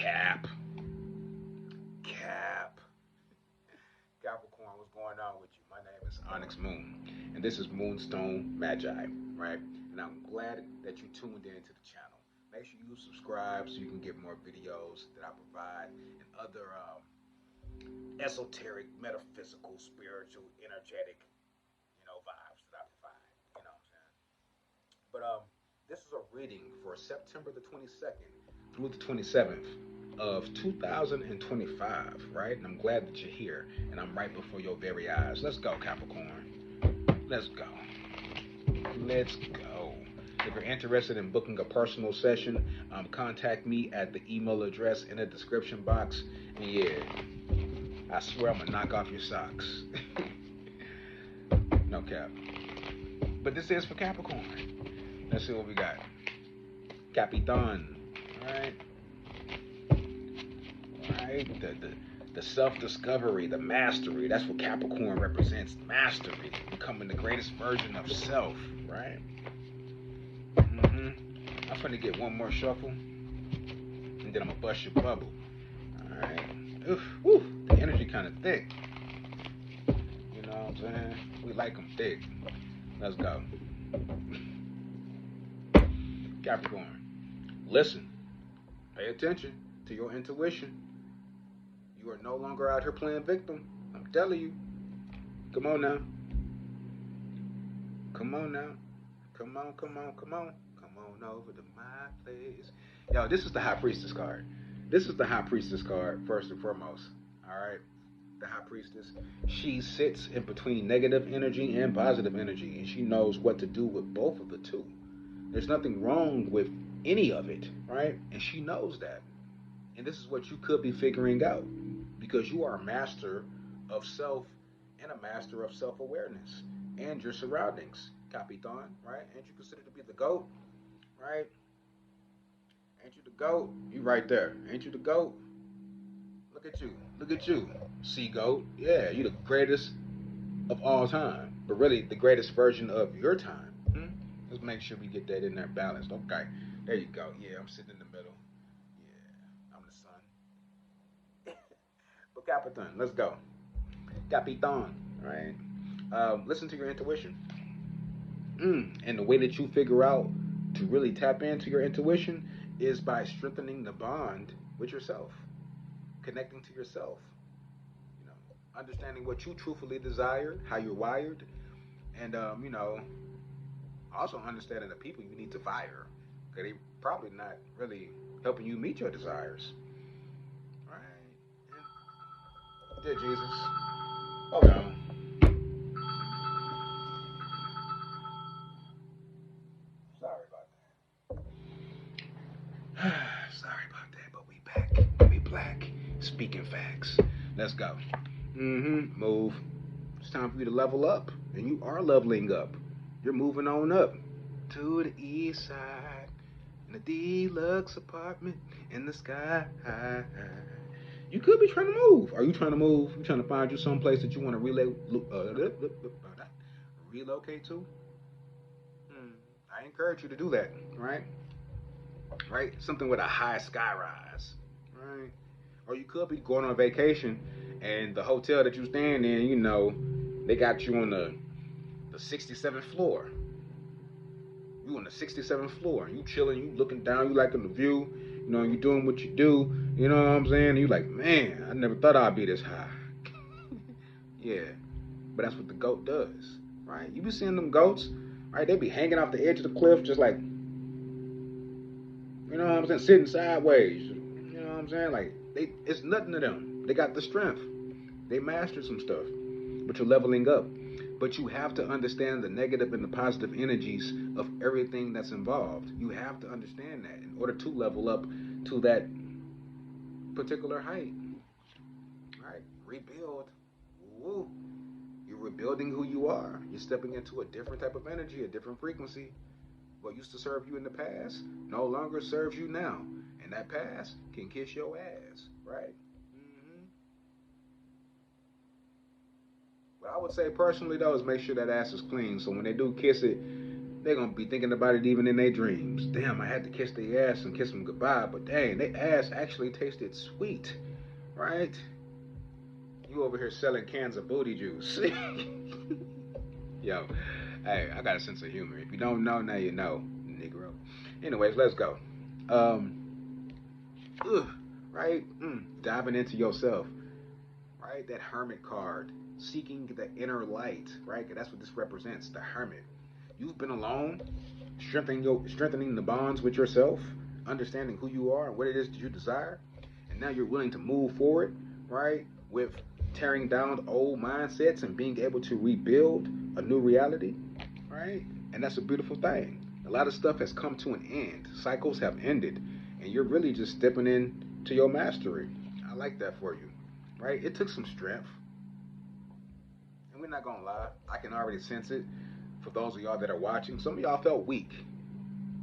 Cap. Cap. Capricorn, what's going on with you? My name is Onyx Moon, and this is Moonstone Magi, right? And I'm glad that you tuned in to the channel. Make sure you subscribe so you can get more videos that I provide and other esoteric, metaphysical, spiritual, energetic, vibes that I provide. You know what I'm saying? But this is a reading for September the 22nd through the 27th of 2025, right? And I'm glad that you're here, and I'm right before your very eyes. Let's go, Capricorn. Let's go. Let's go. If you're interested in booking a personal session, contact me at the email address in the description box. And yeah, I swear I'm gonna knock off your socks. No cap. But this is for Capricorn. Let's see what we got. Capitan. Alright. Alright. The self-discovery, the mastery. That's what Capricorn represents. Mastery. Becoming the greatest version of self. Right? I'm gonna get one more shuffle. And then I'm gonna bust your bubble. Alright. Oof. Woo. The energy kind of thick. You know what I'm saying? We like them thick. Let's go. Capricorn, listen. Pay attention to your intuition. You are no longer out here playing victim. I'm telling you. Come on now. Come on now. Come on, come on, come on. Come on over to my place. Yo, this is the High Priestess card. This is the High Priestess card, first and foremost. Alright? The High Priestess. She sits in between negative energy and positive energy, and she knows what to do with both of the two. There's nothing wrong with any of it, right? And she knows that. And this is what you could be figuring out, because you are a master of self and a master of self-awareness and your surroundings, Capitan, right? Ain't you considered to be the GOAT, right? Ain't you the GOAT? You right there. Ain't you the GOAT? Look at you. Look at you. Sea GOAT. Yeah, you the greatest of all time, but really the greatest version of your time. Let's make sure we get that in there balanced. Okay, there you go. Yeah, I'm sitting in the middle. Yeah, I'm the sun. But Capitan, let's go. Capitan, right? Listen to your intuition. And the way that you figure out to really tap into your intuition is by strengthening the bond with yourself, connecting to yourself, understanding what you truthfully desire, how you're wired, and also understanding the people you need to fire, because they probably not really helping you meet your desires. Right? Dear Jesus. Oh no. Sorry about that. Sorry about that, but we back. We black. Speaking facts. Let's go. Move. It's time for you to level up. And you are leveling up. You're moving on up to the east side in a deluxe apartment in the sky. You could be trying to move. Are you trying to move? You trying to find you someplace that you want to relocate to? I encourage you to do that, right? Right? Something with a high sky rise, right? Or you could be going on vacation and the hotel that you're staying in, they got you on the 67th floor. You on the 67th floor. You chilling, you looking down, you liking the view, you doing what you do, you know what I'm saying? And you like, man, I never thought I'd be this high. Yeah. But that's what the goat does, right? You be seeing them goats, right? They be hanging off the edge of the cliff just like, you know what I'm saying, sitting sideways. You know what I'm saying? Like, it's nothing to them. They got the strength. They mastered some stuff. But you're leveling up. But you have to understand the negative and the positive energies of everything that's involved. You have to understand that in order to level up to that particular height. Right? Rebuild. Woo. You're rebuilding who you are. You're stepping into a different type of energy, a different frequency. What used to serve you in the past no longer serves you now. And that past can kiss your ass. Right? What I would say personally though is make sure that ass is clean. So when they do kiss it, They're gonna be thinking about it even in their dreams. Damn, I had to kiss their ass and kiss them goodbye, but dang, their ass actually tasted sweet, right? You over here selling cans of booty juice. Yo, hey, I got a sense of humor. If you don't know, now you know, Negro. Anyways, let's go. Um, ugh, right? Diving into yourself, right? That hermit card, seeking the inner light, right? That's what this represents, the hermit. You've been alone, strengthening the bonds with yourself, understanding who you are and what it is that you desire, and now you're willing to move forward, right? With tearing down old mindsets and being able to rebuild a new reality, right? And that's a beautiful thing. A lot of stuff has come to an end. Cycles have ended, and you're really just stepping into your mastery. I like that for you, right? It took some strength, and we're not gonna lie. I can already sense it. For those of y'all that are watching, some of y'all felt weak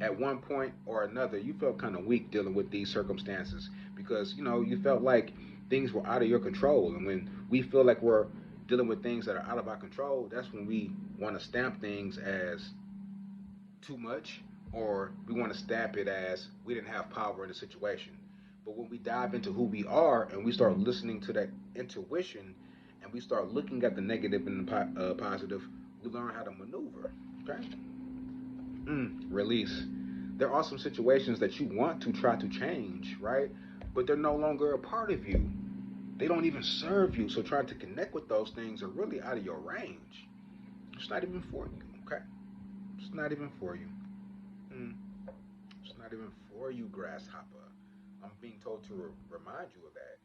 at one point or another. You felt kind of weak dealing with these circumstances because you felt like things were out of your control. And when we feel like we're dealing with things that are out of our control, that's when we want to stamp things as too much, or we want to stamp it as we didn't have power in the situation. But when we dive into who we are and we start listening to that intuition and we start looking at the negative and the positive, we learn how to maneuver. Okay? Release. There are some situations that you want to try to change, right? But they're no longer a part of you. They don't even serve you. So trying to connect with those things are really out of your range. It's not even for you, okay? It's not even for you. Mm. It's not even for you, grasshopper. I'm being told to remind you of that.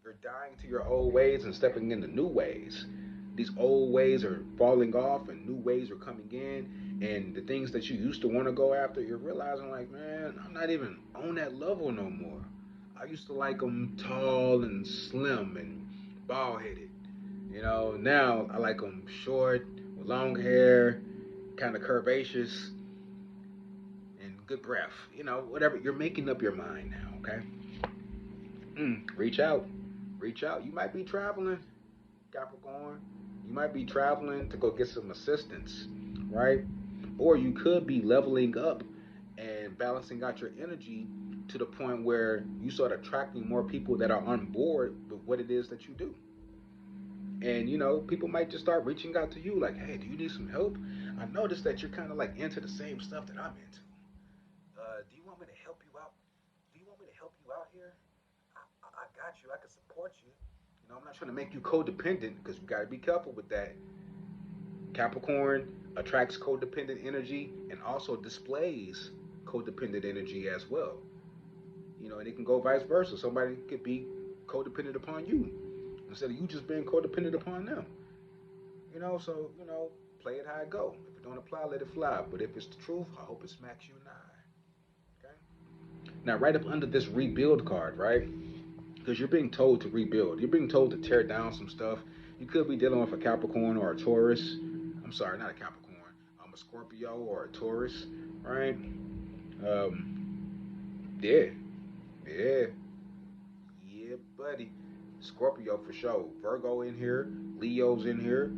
You're dying to your old ways and stepping into new ways. These old ways are falling off and new ways are coming in. And the things that you used to want to go after, you're realizing, like, man, I'm not even on that level no more. I used to like them tall and slim and bald headed. Now I like them short, with long hair, kind of curvaceous, and good breath. Whatever. You're making up your mind now, okay? Reach out. Reach out. You might be traveling, Capricorn. You might be traveling to go get some assistance, right? Or you could be leveling up and balancing out your energy to the point where you start attracting more people that are on board with what it is that you do. And people might just start reaching out to you like, hey, do you need some help? I noticed that you're kind of like into the same stuff that I'm into. Do you want me to help you out? Do you want me to help you out here? I got you. I can support you. I'm not trying to make you codependent because you got to be careful with that. Capricorn attracts codependent energy and also displays codependent energy as well. And it can go vice versa. Somebody could be codependent upon you instead of you just being codependent upon them. So play it how it go. If it don't apply, let it fly. But if it's the truth, I hope it smacks you in the eye. Okay. Now, right up under this rebuild card, right? Because you're being told to rebuild. You're being told to tear down some stuff. You could be dealing with a Capricorn or a Taurus. I'm sorry, not a Capricorn. A Scorpio or a Taurus, right? Yeah, yeah, yeah, buddy. Scorpio for sure. Virgo in here. Leo's in here.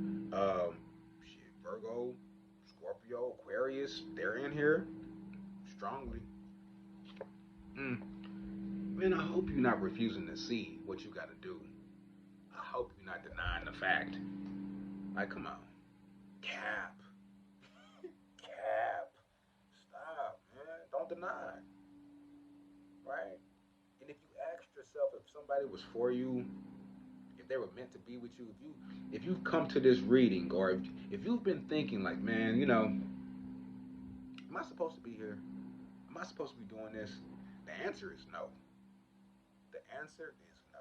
Virgo, Scorpio, Aquarius. They're in here strongly. Mm. Man, I hope you're not refusing to see what you got to do. I hope you're not denying the fact. Like, come on. Cap. Cap. Stop, man. Don't deny. Right? And if you asked yourself if somebody was for you, if they were meant to be with you, if you've come to this reading, or if you've been thinking like, man, am I supposed to be here? Am I supposed to be doing this? The answer is no. The answer is no.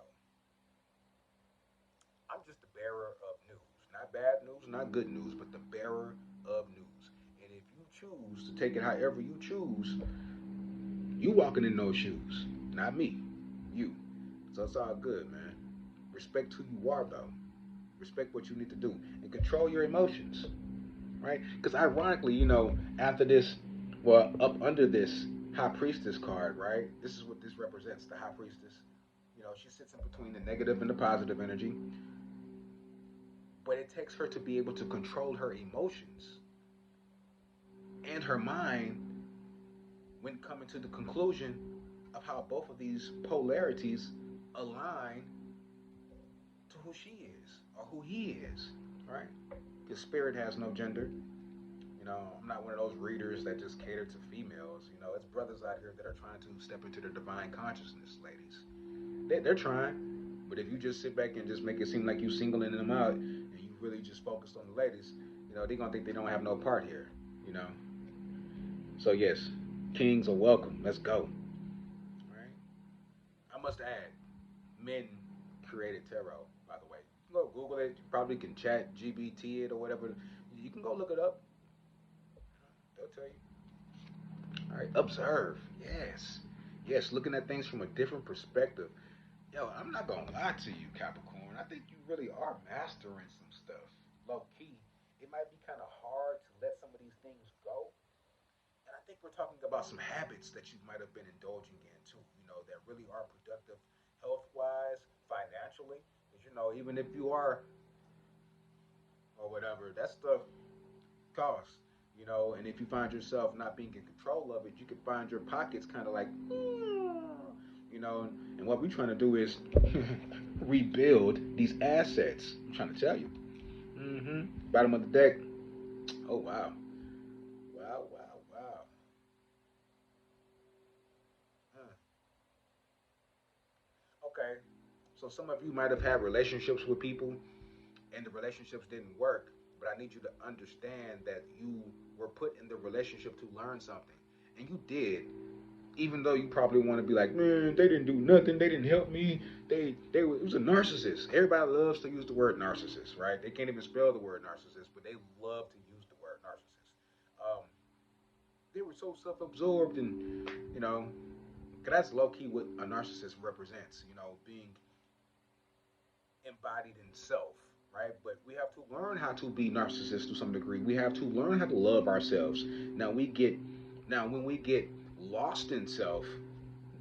I'm just the bearer of news. Not bad news, not good news, but the bearer of news. And if you choose to take it however you choose, you walking in those shoes. Not me. You. So it's all good, man. Respect who you are, though. Respect what you need to do. And control your emotions. Right? Because ironically, after this, well, up under this High Priestess card, right? This is what this represents, the High Priestess. She sits in between the negative and the positive energy. But it takes her to be able to control her emotions and her mind when coming to the conclusion of how both of these polarities align to who she is or who he is, right? His spirit has no gender. You know, I'm not one of those readers that just cater to females. You know, it's brothers out here that are trying to step into their divine consciousness, ladies. They're trying, but if you just sit back and just make it seem like you singling them out and you really just focused on the ladies, you know, they're gonna think they don't have no part here. You know. So yes, kings are welcome. Let's go. Right. I must add, men created tarot. By the way, you can go Google it. You probably can chat GBT it or whatever. You can go look it up. They'll tell you. All right. Observe. Yes. Yes. Looking at things from a different perspective. Yo, I'm not gonna lie to you, Capricorn. I think you really are mastering some stuff. Low key, it might be kind of hard to let some of these things go. And I think we're talking about some habits that you might have been indulging in too. You know, that really are productive, health wise, financially. Because you know, even if you are or whatever, that stuff costs. You know, and if you find yourself not being in control of it, you can find your pockets kind of like, you know, and what we're trying to do is rebuild these assets. I'm trying to tell you. Bottom of the deck. Oh wow, wow, wow, wow. Huh. Okay, so some of you might have had relationships with people, and the relationships didn't work. But I need you to understand that you were put in the relationship to learn something, and you did. Even though you probably want to be like, man, they didn't do nothing, they didn't help me, it was a narcissist. Everybody loves to use the word narcissist, right? They can't even spell the word narcissist, but they love to use the word narcissist. They were so self-absorbed, and you know, 'cause that's low key what a narcissist represents. You know, being embodied in self, right? But we have to learn how to be narcissists to some degree. We have to learn how to love ourselves. Now we get now when we get lost in self,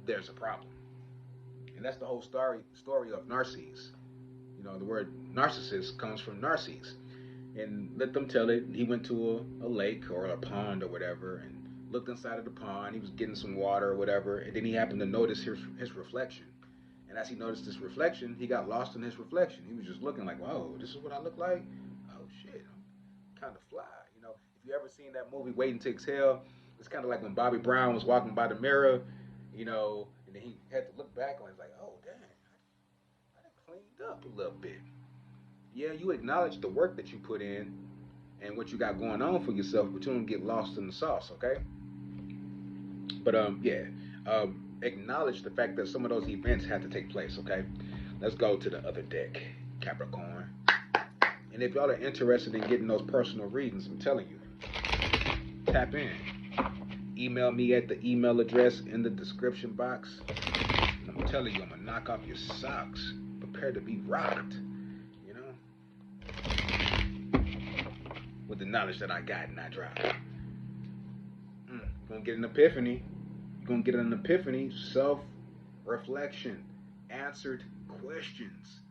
there's a problem. And that's the whole story of Narcissus. You know, the word narcissist comes from Narcissus. And let them tell it, he went to a lake or a pond or whatever and looked inside of the pond. He was getting some water or whatever. And then he happened to notice his reflection. And as he noticed this reflection, he got lost in his reflection. He was just looking like, whoa, this is what I look like? Oh, shit, I'm kind of fly. You know, if you ever seen that movie, Waiting to Exhale, it's kind of like when Bobby Brown was walking by the mirror, you know, and then he had to look back on it. It's like, oh, damn, I done cleaned up a little bit. Yeah, you acknowledge the work that you put in and what you got going on for yourself, but you don't get lost in the sauce, okay? But yeah, acknowledge the fact that some of those events had to take place, okay? Let's go to the other deck, Capricorn. And if y'all are interested in getting those personal readings, I'm telling you, tap in. Email me at the email address in the description box. And I'm telling you, I'm gonna knock off your socks. Prepare to be rocked. You know, with the knowledge that I got and I dropped. You're gonna get an epiphany. You're gonna get an epiphany. Self-reflection, answered questions,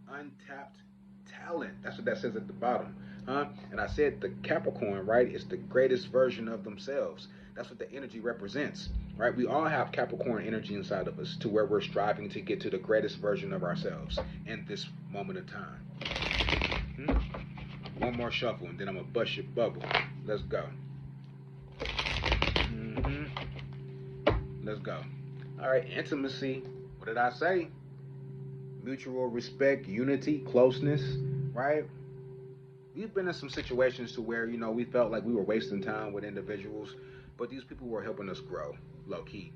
untapped talent. That's what that says at the bottom, huh? And I said the Capricorn, right, is the greatest version of themselves. That's what the energy represents, right? We all have Capricorn energy inside of us to where we're striving to get to the greatest version of ourselves in this moment of time. One more shuffle and then I'm gonna bust your bubble. Let's go. Let's go. All right, intimacy. What did I say? Mutual respect, unity, closeness, right? We've been in some situations to where, you know, we felt like we were wasting time with individuals, but these people were helping us grow, low key,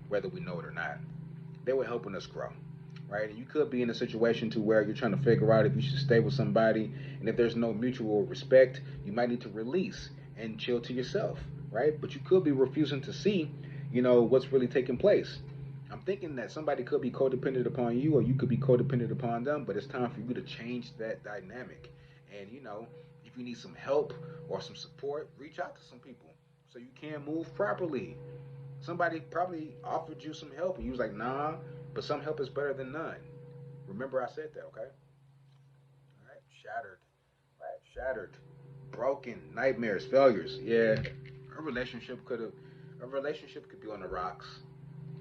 whether we know it or not. They were helping us grow, right? And you could be in a situation to where you're trying to figure out if you should stay with somebody, and if there's no mutual respect, you might need to release and chill to yourself, right? But you could be refusing to see, you know, what's really taking place. I'm thinking that somebody could be codependent upon you, or you could be codependent upon them, but it's time for you to change that dynamic. And, you know, if you need some help or some support, reach out to some people so you can move properly. Somebody probably offered you some help and you was like, nah, but some help is better than none. Remember I said that, okay? All right, shattered, right? Shattered, broken, nightmares, failures. Yeah, A relationship could be on the rocks,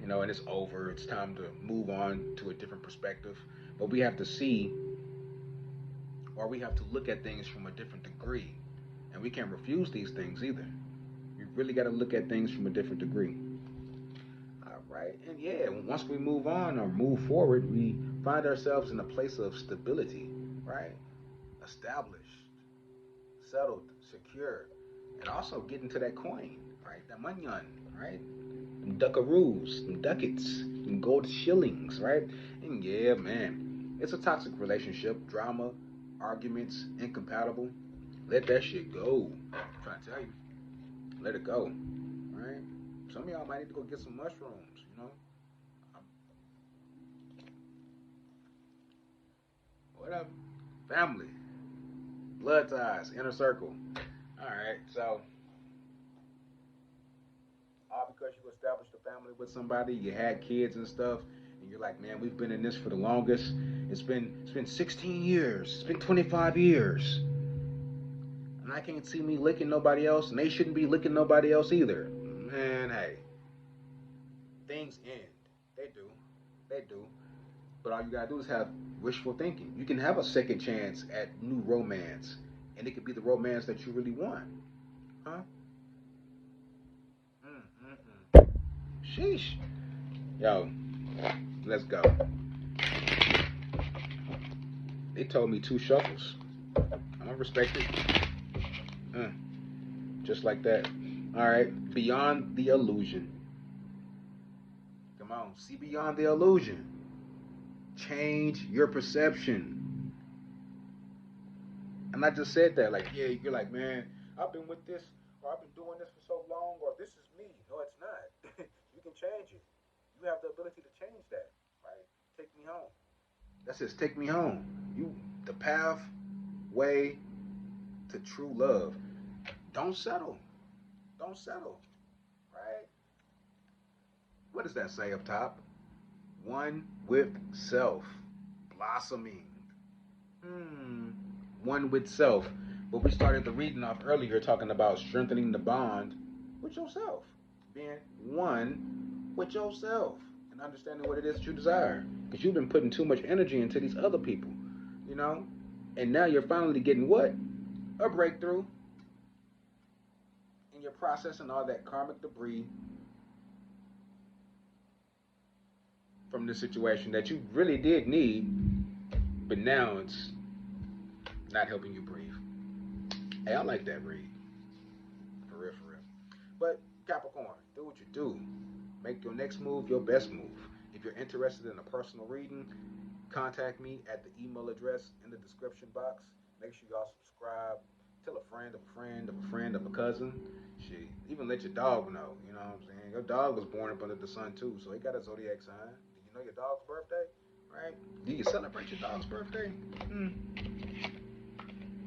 and it's over. It's time to move on to a different perspective. But we have to see, or we have to look at things from a different degree, and we can't refuse these things either. We really got to look at things from a different degree. All right, and yeah, once we move on or move forward, we find ourselves in a place of stability, right? Established, settled, secure, and also getting to that coin, right? That munyon, right? Them duckaroos, them ducats, them gold shillings, right? And yeah, man, it's a toxic relationship, drama, arguments, incompatible. Let that shit go. I'm trying to tell you, let it go, right? Some of y'all might need to go get some mushrooms. Um, Whatever. Family, blood ties, inner circle. All right, so all because you established a family with somebody, you had kids and stuff, and you're like, man, we've been in this for the longest. It's been 16 years. It's been 25 years, and I can't see me licking nobody else, and they shouldn't be licking nobody else either. Man, hey, things end. They do. They do. But all you gotta do is have wishful thinking. You can have a second chance at new romance, and it could be the romance that you really want, huh? Mm-mm-mm. Sheesh. Yo, let's go. They told me two shuffles. I'm gonna respect it. Just like that. All right. Beyond the illusion. Come on. See beyond the illusion. Change your perception. And I just said that, like, yeah, you're like, man, I've been with this, or I've been doing this for so long, or this is me. No, it's not. You can change it. You have the ability to change that, right? Take me home. That's just take me home. The pathway to true love. Don't settle. Don't settle, right? What does that say up top? One with self, blossoming. Hmm. One with self. But we started the reading off earlier talking about strengthening the bond with yourself, being one with yourself, and understanding what it is that you desire. Because you've been putting too much energy into these other people, you know? And now you're finally getting what? A breakthrough. And you're processing all that karmic debris from this situation that you really did need, but now it's not helping you breathe. Hey, I like that read. For real, for real. But Capricorn, do what you do. Make your next move your best move. If you're interested in a personal reading, contact me at the email address in the description box. Make sure y'all subscribe. Tell a friend of a friend of a friend of a cousin. Shit, even let your dog know. You know what I'm saying? Your dog was born up under the sun too, so he got a zodiac sign. Do you know your dog's birthday? Right? Do you celebrate your dog's birthday?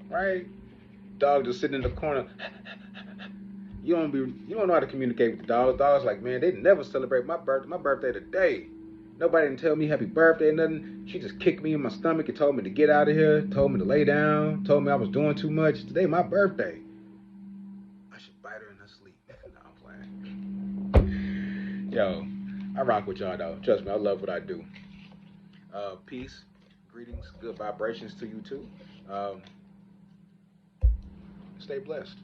Right? Dog just sitting in the corner. You don't know how to communicate with the dogs. Dogs like, man, they never celebrate my birthday. My birthday today. Nobody didn't tell me happy birthday, nothing. She just kicked me in my stomach and told me to get out of here, told me to lay down, told me I was doing too much. Today my birthday. I should bite her in her sleep. No, I'm playing. Yo, I rock with y'all though. Trust me, I love what I do. Peace, greetings, good vibrations to you too. Stay blessed.